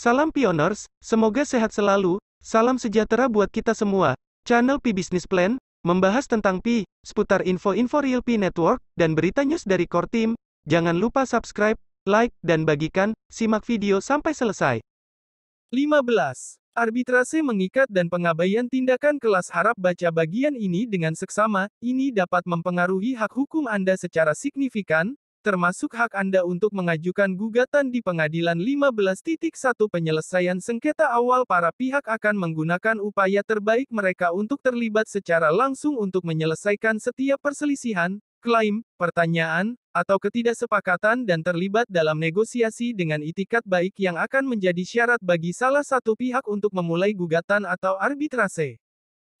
Salam pioners, semoga sehat selalu, salam sejahtera buat kita semua. Channel Pi Business Plan, membahas tentang Pi, seputar info-info real Pi Network, dan berita news dari core team. Jangan lupa subscribe, like, dan bagikan, simak video sampai selesai. 15. Arbitrase mengikat dan pengabaian tindakan kelas. Harap baca bagian ini dengan seksama, ini dapat mempengaruhi hak hukum Anda secara signifikan, termasuk hak Anda untuk mengajukan gugatan di pengadilan. 15.1 Penyelesaian sengketa awal. Para pihak akan menggunakan upaya terbaik mereka untuk terlibat secara langsung untuk menyelesaikan setiap perselisihan, klaim, pertanyaan, atau ketidaksepakatan dan terlibat dalam negosiasi dengan itikat baik yang akan menjadi syarat bagi salah satu pihak untuk memulai gugatan atau arbitrase.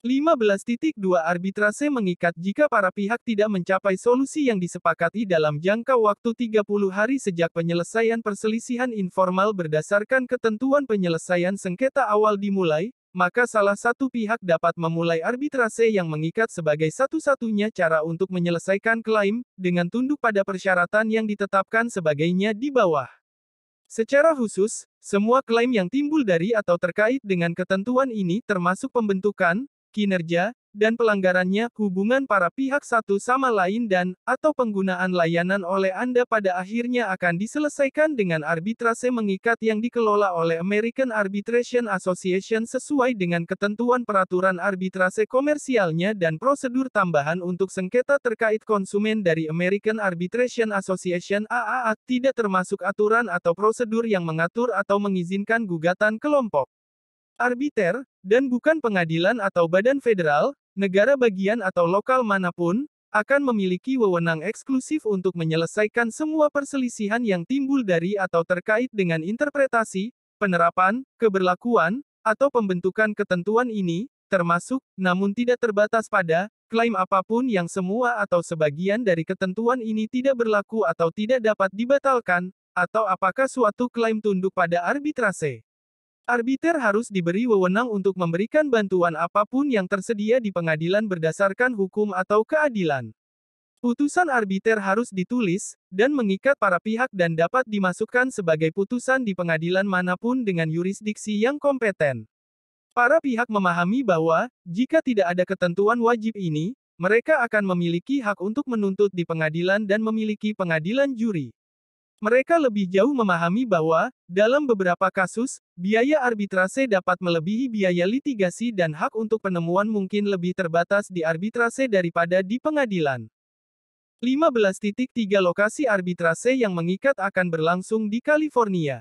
15.2 Arbitrase mengikat jika para pihak tidak mencapai solusi yang disepakati dalam jangka waktu 30 hari sejak penyelesaian perselisihan informal berdasarkan ketentuan penyelesaian sengketa awal dimulai, maka salah satu pihak dapat memulai arbitrase yang mengikat sebagai satu-satunya cara untuk menyelesaikan klaim, dengan tunduk pada persyaratan yang ditetapkan sebagainya di bawah. Secara khusus, semua klaim yang timbul dari atau terkait dengan ketentuan ini termasuk pembentukan, kinerja, dan pelanggarannya, hubungan para pihak satu sama lain atau penggunaan layanan oleh Anda pada akhirnya akan diselesaikan dengan arbitrase mengikat yang dikelola oleh American Arbitration Association sesuai dengan ketentuan peraturan arbitrase komersialnya dan prosedur tambahan untuk sengketa terkait konsumen dari American Arbitration Association AAA, tidak termasuk aturan atau prosedur yang mengatur atau mengizinkan gugatan kelompok. Arbiter, dan bukan pengadilan atau badan federal, negara bagian atau lokal manapun, akan memiliki wewenang eksklusif untuk menyelesaikan semua perselisihan yang timbul dari atau terkait dengan interpretasi, penerapan, keberlakuan, atau pembentukan ketentuan ini, termasuk, namun tidak terbatas pada, klaim apapun yang semua atau sebagian dari ketentuan ini tidak berlaku atau tidak dapat dibatalkan, atau apakah suatu klaim tunduk pada arbitrase. Arbiter harus diberi wewenang untuk memberikan bantuan apapun yang tersedia di pengadilan berdasarkan hukum atau keadilan. Putusan arbiter harus ditulis, dan mengikat para pihak dan dapat dimasukkan sebagai putusan di pengadilan manapun dengan yurisdiksi yang kompeten. Para pihak memahami bahwa, jika tidak ada ketentuan wajib ini, mereka akan memiliki hak untuk menuntut di pengadilan dan memiliki pengadilan juri. Mereka lebih jauh memahami bahwa, dalam beberapa kasus, biaya arbitrase dapat melebihi biaya litigasi dan hak untuk penemuan mungkin lebih terbatas di arbitrase daripada di pengadilan. 15.3 Lokasi arbitrase yang mengikat akan berlangsung di California.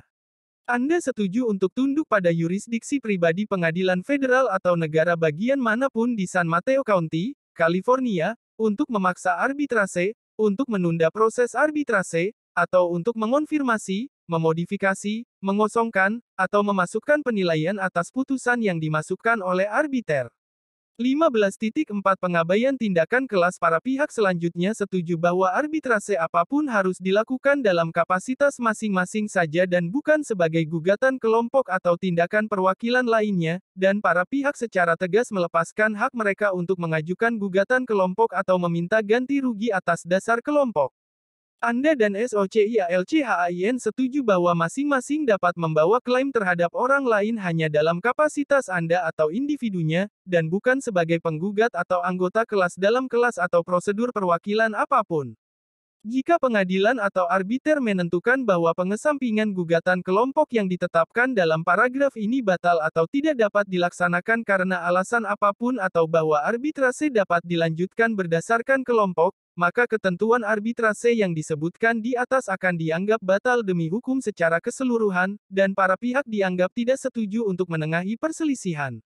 Anda setuju untuk tunduk pada yurisdiksi pribadi pengadilan federal atau negara bagian manapun di San Mateo County, California, untuk memaksa arbitrase, untuk menunda proses arbitrase, atau untuk mengonfirmasi, memodifikasi, mengosongkan, atau memasukkan penilaian atas putusan yang dimasukkan oleh arbiter. 15.4 Pengabaian tindakan kelas. Para pihak selanjutnya setuju bahwa arbitrase apapun harus dilakukan dalam kapasitas masing-masing saja dan bukan sebagai gugatan kelompok atau tindakan perwakilan lainnya, dan para pihak secara tegas melepaskan hak mereka untuk mengajukan gugatan kelompok atau meminta ganti rugi atas dasar kelompok. Anda dan SOCIALCHAIN setuju bahwa masing-masing dapat membawa klaim terhadap orang lain hanya dalam kapasitas Anda atau individunya, dan bukan sebagai penggugat atau anggota kelas dalam kelas atau prosedur perwakilan apapun. Jika pengadilan atau arbiter menentukan bahwa pengesampingan gugatan kelompok yang ditetapkan dalam paragraf ini batal atau tidak dapat dilaksanakan karena alasan apapun atau bahwa arbitrase dapat dilanjutkan berdasarkan kelompok, maka ketentuan arbitrase yang disebutkan di atas akan dianggap batal demi hukum secara keseluruhan, dan para pihak dianggap tidak setuju untuk menengahi perselisihan.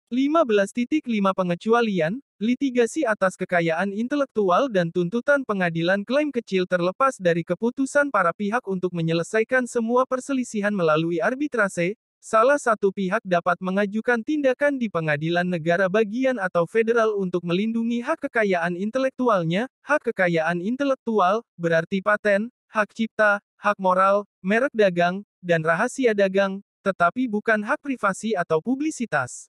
15.5 Pengecualian, litigasi atas kekayaan intelektual dan tuntutan pengadilan klaim kecil terlepas dari keputusan para pihak untuk menyelesaikan semua perselisihan melalui arbitrase. Salah satu pihak dapat mengajukan tindakan di pengadilan negara bagian atau federal untuk melindungi hak kekayaan intelektualnya. Hak kekayaan intelektual berarti paten, hak cipta, hak moral, merek dagang, dan rahasia dagang, tetapi bukan hak privasi atau publisitas.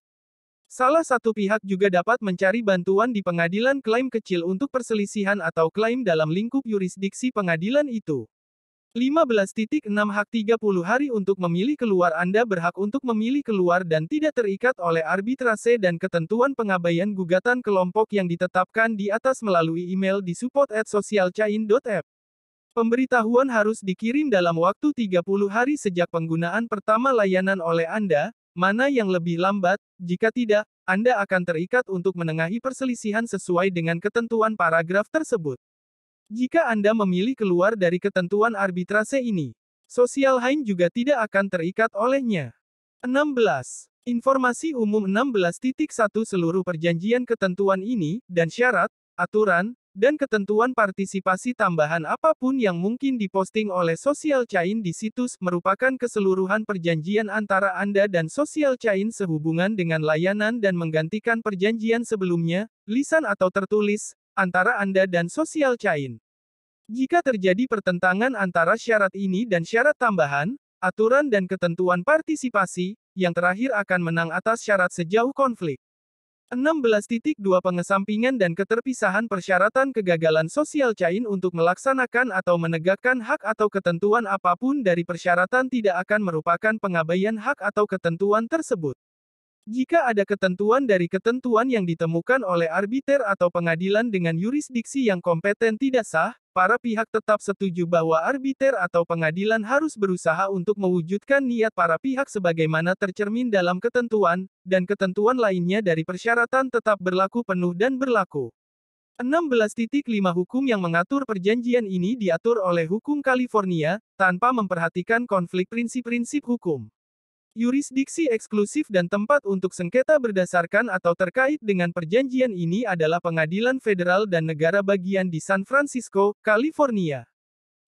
Salah satu pihak juga dapat mencari bantuan di pengadilan klaim kecil untuk perselisihan atau klaim dalam lingkup yurisdiksi pengadilan itu. 15.6 Hak 30 hari untuk memilih keluar. Anda berhak untuk memilih keluar dan tidak terikat oleh arbitrase dan ketentuan pengabaian gugatan kelompok yang ditetapkan di atas melalui email di support@socialchain.app. Pemberitahuan harus dikirim dalam waktu 30 hari sejak penggunaan pertama layanan oleh Anda, mana yang lebih lambat. Jika tidak, Anda akan terikat untuk menengahi perselisihan sesuai dengan ketentuan paragraf tersebut. Jika Anda memilih keluar dari ketentuan arbitrase ini, Socialchain juga tidak akan terikat olehnya. 16. Informasi umum 16.1 Seluruh perjanjian ketentuan ini, dan syarat, aturan, dan ketentuan partisipasi tambahan apapun yang mungkin diposting oleh Socialchain di situs, merupakan keseluruhan perjanjian antara Anda dan Socialchain sehubungan dengan layanan dan menggantikan perjanjian sebelumnya, lisan atau tertulis, antara Anda dan Socialchain. Jika terjadi pertentangan antara syarat ini dan syarat tambahan, aturan dan ketentuan partisipasi, yang terakhir akan menang atas syarat sejauh konflik. 16.2 Pengesampingan dan keterpisahan persyaratan kegagalan Socialchain untuk melaksanakan atau menegakkan hak atau ketentuan apapun dari persyaratan tidak akan merupakan pengabaian hak atau ketentuan tersebut. Jika ada ketentuan dari ketentuan yang ditemukan oleh arbiter atau pengadilan dengan yurisdiksi yang kompeten tidak sah, para pihak tetap setuju bahwa arbiter atau pengadilan harus berusaha untuk mewujudkan niat para pihak sebagaimana tercermin dalam ketentuan, dan ketentuan lainnya dari persyaratan tetap berlaku penuh dan berlaku. 16.5 Hukum yang mengatur perjanjian ini diatur oleh hukum California, tanpa memperhatikan konflik prinsip-prinsip hukum. Yurisdiksi eksklusif dan tempat untuk sengketa berdasarkan atau terkait dengan perjanjian ini adalah Pengadilan Federal dan Negara Bagian di San Francisco, California.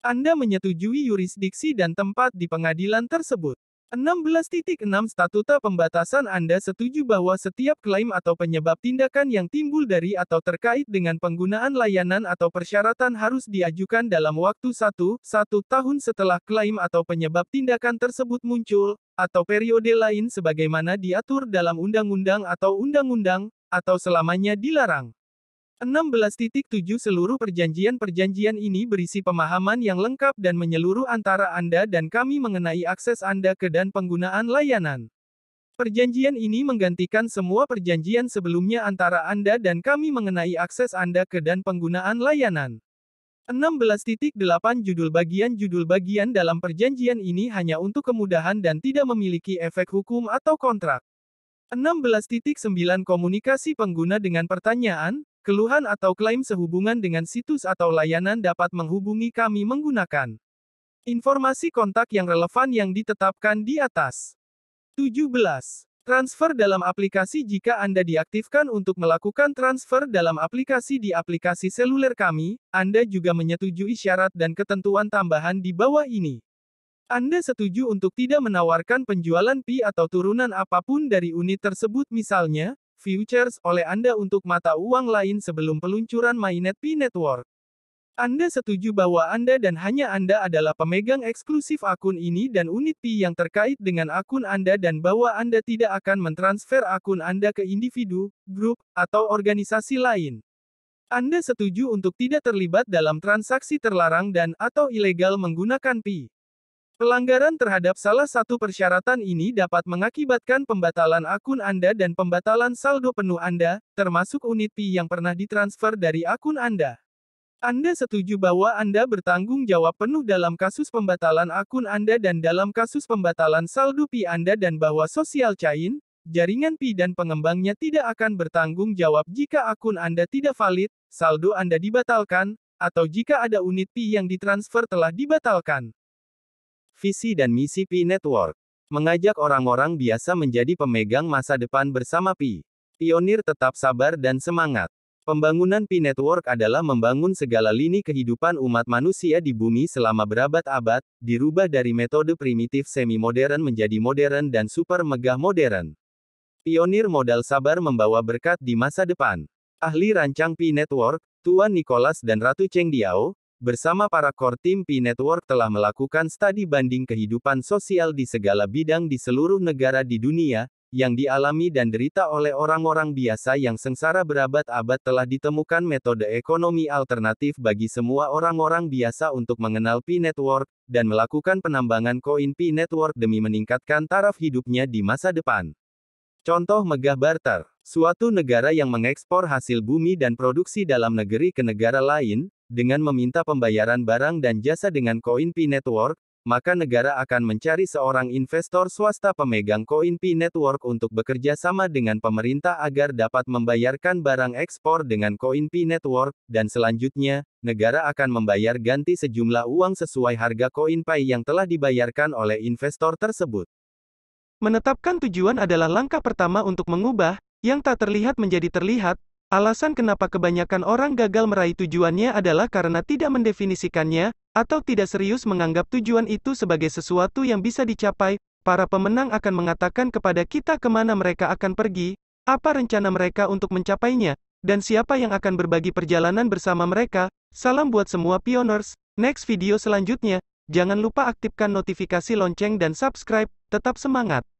Anda menyetujui yurisdiksi dan tempat di pengadilan tersebut. 16.6 Statuta Pembatasan. Anda setuju bahwa setiap klaim atau penyebab tindakan yang timbul dari atau terkait dengan penggunaan layanan atau persyaratan harus diajukan dalam waktu 1 tahun setelah klaim atau penyebab tindakan tersebut muncul, atau periode lain sebagaimana diatur dalam undang-undang, atau selamanya dilarang. 16.7 Seluruh perjanjian-perjanjian ini berisi pemahaman yang lengkap dan menyeluruh antara Anda dan kami mengenai akses Anda ke dan penggunaan layanan. Perjanjian ini menggantikan semua perjanjian sebelumnya antara Anda dan kami mengenai akses Anda ke dan penggunaan layanan. 16.8 Judul bagian dalam perjanjian ini hanya untuk kemudahan dan tidak memiliki efek hukum atau kontrak. 16.9 Komunikasi pengguna dengan pertanyaan, keluhan atau klaim sehubungan dengan situs atau layanan dapat menghubungi kami menggunakan informasi kontak yang relevan yang ditetapkan di atas. 17. Transfer dalam aplikasi. Jika Anda diaktifkan untuk melakukan transfer dalam aplikasi di aplikasi seluler kami, Anda juga menyetujui syarat dan ketentuan tambahan di bawah ini. Anda setuju untuk tidak menawarkan penjualan Pi atau turunan apapun dari unit tersebut, misalnya futures, oleh Anda untuk mata uang lain sebelum peluncuran mainnet Pi Network. Anda setuju bahwa Anda dan hanya Anda adalah pemegang eksklusif akun ini dan unit Pi yang terkait dengan akun Anda dan bahwa Anda tidak akan mentransfer akun Anda ke individu, grup, atau organisasi lain. Anda setuju untuk tidak terlibat dalam transaksi terlarang dan/atau ilegal menggunakan Pi. Pelanggaran terhadap salah satu persyaratan ini dapat mengakibatkan pembatalan akun Anda dan pembatalan saldo penuh Anda, termasuk unit Pi yang pernah ditransfer dari akun Anda. Anda setuju bahwa Anda bertanggung jawab penuh dalam kasus pembatalan akun Anda dan dalam kasus pembatalan saldo Pi Anda dan bahwa Socialchain, jaringan Pi dan pengembangnya tidak akan bertanggung jawab jika akun Anda tidak valid, saldo Anda dibatalkan, atau jika ada unit Pi yang ditransfer telah dibatalkan. Visi dan misi Pi Network. Mengajak orang-orang biasa menjadi pemegang masa depan bersama Pi. Pionir tetap sabar dan semangat. Pembangunan Pi Network adalah membangun segala lini kehidupan umat manusia di bumi selama berabad-abad, dirubah dari metode primitif semi-modern menjadi modern dan super megah modern. Pionir modal sabar membawa berkat di masa depan. Ahli rancang Pi Network, Tuan Nicholas dan Ratu Cheng Diao, bersama para core tim Pi Network telah melakukan studi banding kehidupan sosial di segala bidang di seluruh negara di dunia, yang dialami dan derita oleh orang-orang biasa yang sengsara berabad-abad. Telah ditemukan metode ekonomi alternatif bagi semua orang-orang biasa untuk mengenal Pi Network, dan melakukan penambangan koin Pi Network demi meningkatkan taraf hidupnya di masa depan. Contoh megah barter. Suatu negara yang mengekspor hasil bumi dan produksi dalam negeri ke negara lain, dengan meminta pembayaran barang dan jasa dengan koin Pi Network, maka negara akan mencari seorang investor swasta pemegang koin Pi Network untuk bekerja sama dengan pemerintah agar dapat membayarkan barang ekspor dengan koin Pi Network, dan selanjutnya, negara akan membayar ganti sejumlah uang sesuai harga koin Pi yang telah dibayarkan oleh investor tersebut. Menetapkan tujuan adalah langkah pertama untuk mengubah yang tak terlihat menjadi terlihat. Alasan kenapa kebanyakan orang gagal meraih tujuannya adalah karena tidak mendefinisikannya, atau tidak serius menganggap tujuan itu sebagai sesuatu yang bisa dicapai. Para pemenang akan mengatakan kepada kita kemana mereka akan pergi, apa rencana mereka untuk mencapainya, dan siapa yang akan berbagi perjalanan bersama mereka. Salam buat semua pioners. Next video selanjutnya, jangan lupa aktifkan notifikasi lonceng dan subscribe. Tetap semangat!